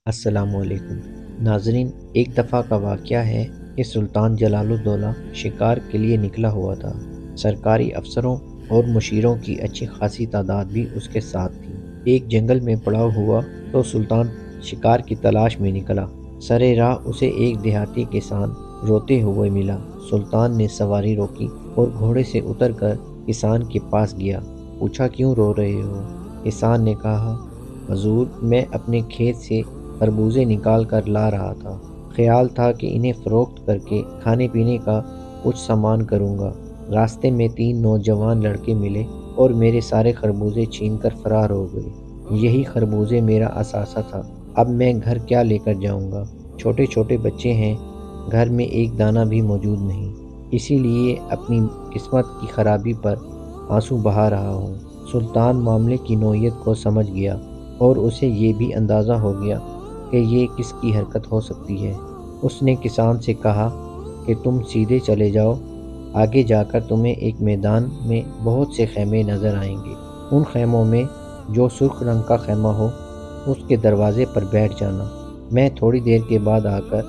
السلام علیکم ناظرین، ایک دفعہ کا واقعہ ہے کہ سلطان جلال الدولہ شکار کے لیے نکلا ہوا تھا۔ سرکاری افسروں اور مشیروں کی اچھی خاصی تعداد بھی اس کے ساتھ تھی۔ ایک جنگل میں پڑاؤ ہوا تو سلطان شکار کی تلاش میں نکلا۔ سرے راہ اسے ایک دیہاتی کسان روتے ہوئے ملا۔ سلطان نے سواری روکی اور گھوڑے سے اتر کر کسان کے پاس گیا۔ پوچھا، کیوں رو رہے ہو؟ کسان نے کہا، حضور، میں اپنے کھیت سے خربوزے نکال کر لا رہا تھا۔ خیال تھا کہ انہیں فروخت کر کے کھانے پینے کا کچھ سامان کروں گا۔ راستے میں 3 نوجوان لڑکے ملے اور میرے سارے خربوزے چھین کر فرار ہو گئے۔ یہی خربوزے میرا اثاثہ تھا۔ اب میں گھر کیا لے کر جاؤں گا؟ چھوٹے چھوٹے بچے ہیں، گھر میں ایک دانہ بھی موجود نہیں۔ اسی لیے اپنی قسمت کی خرابی پر آنسو بہا رہا ہوں۔ سلطان معاملے کی نوعیت کو سمجھ گیا اور اسے یہ بھی اندازہ ہو گیا کہ یہ کس کی حرکت ہو سکتی ہے۔ اس نے کسان سے کہا کہ تم سیدھے چلے جاؤ، آگے جا کر تمہیں ایک میدان میں بہت سے خیمے نظر آئیں گے۔ ان خیموں میں جو سرخ رنگ کا خیمہ ہو اس کے دروازے پر بیٹھ جانا۔ میں تھوڑی دیر کے بعد آ کر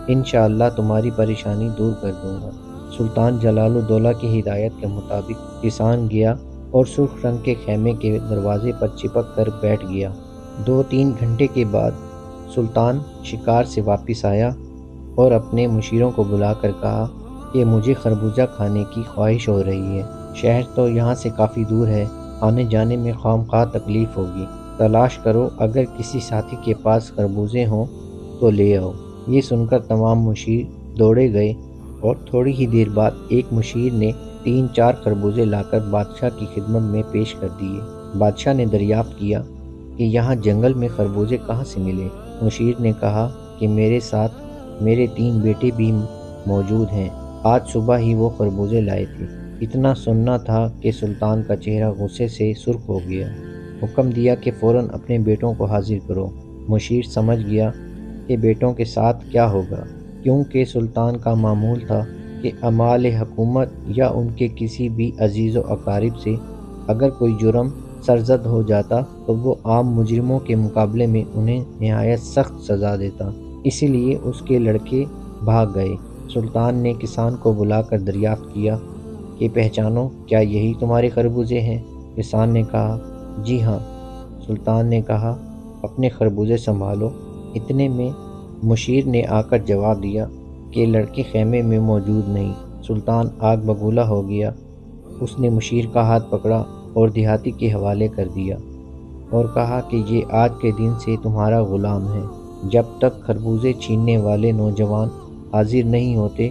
انشاءاللہ تمہاری پریشانی دور کر دوں گا۔ سلطان جلال الدولہ کی ہدایت کے مطابق کسان گیا اور سرخ رنگ کے خیمے کے دروازے پر چپک کر بیٹھ گیا۔ 2-3 گھنٹے کے بعد سلطان شکار سے واپس آیا اور اپنے مشیروں کو بلا کر کہا کہ مجھے خربوزہ کھانے کی خواہش ہو رہی ہے۔ شہر تو یہاں سے کافی دور ہے، آنے جانے میں خواہ تکلیف ہوگی۔ تلاش کرو، اگر کسی ساتھی کے پاس خربوزے ہوں تو لے آؤ۔ یہ سن کر تمام مشیر دوڑے گئے اور تھوڑی ہی دیر بعد ایک مشیر نے 3-4 خربوزے لا کر بادشاہ کی خدمت میں پیش کر دیے۔ بادشاہ نے دریافت کیا کہ یہاں جنگل میں خربوزے کہاں سے ملے؟ مشیر نے کہا کہ میرے ساتھ میرے 3 بیٹے بھی موجود ہیں، آج صبح ہی وہ خربوزے لائے تھے۔ اتنا سننا تھا کہ سلطان کا چہرہ غصے سے سرخ ہو گیا۔ حکم دیا کہ فوراً اپنے بیٹوں کو حاضر کرو۔ مشیر سمجھ گیا کہ بیٹوں کے ساتھ کیا ہوگا، کیونکہ سلطان کا معمول تھا کہ اعمال حکومت یا ان کے کسی بھی عزیز و اقارب سے اگر کوئی جرم سرزد ہو جاتا تو وہ عام مجرموں کے مقابلے میں انہیں نہایت سخت سزا دیتا۔ اسی لیے اس کے لڑکے بھاگ گئے۔ سلطان نے کسان کو بلا کر دریافت کیا کہ پہچانو، کیا یہی تمہارے خربوزے ہیں؟ کسان نے کہا، جی ہاں۔ سلطان نے کہا، اپنے خربوزے سنبھالو۔ اتنے میں مشیر نے آ کر جواب دیا کہ لڑکے خیمے میں موجود نہیں۔ سلطان آگ بگولا ہو گیا۔ اس نے مشیر کا ہاتھ پکڑا اور دیہاتی کے حوالے کر دیا اور کہا کہ یہ آج کے دن سے تمہارا غلام ہے۔ جب تک خربوزے چھیننے والے نوجوان حاضر نہیں ہوتے،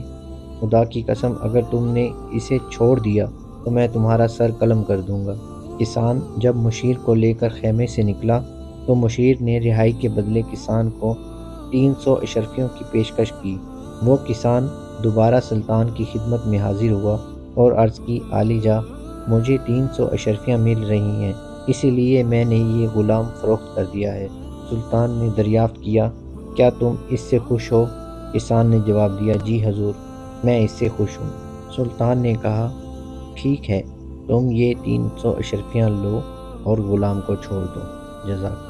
خدا کی قسم اگر تم نے اسے چھوڑ دیا تو میں تمہارا سر قلم کر دوں گا۔ کسان جب مشیر کو لے کر خیمے سے نکلا تو مشیر نے رہائی کے بدلے کسان کو 300 اشرفیوں کی پیشکش کی۔ وہ کسان دوبارہ سلطان کی خدمت میں حاضر ہوا اور عرض کی، عالی جاں، مجھے 300 اشرفیاں مل رہی ہیں، اسی لیے میں نے یہ غلام فروخت کر دیا ہے۔ سلطان نے دریافت کیا، کیا تم اس سے خوش ہو؟ کسان نے جواب دیا، جی حضور، میں اس سے خوش ہوں۔ سلطان نے کہا، ٹھیک ہے، تم یہ 300 اشرفیاں لو اور غلام کو چھوڑ دو۔ جزاک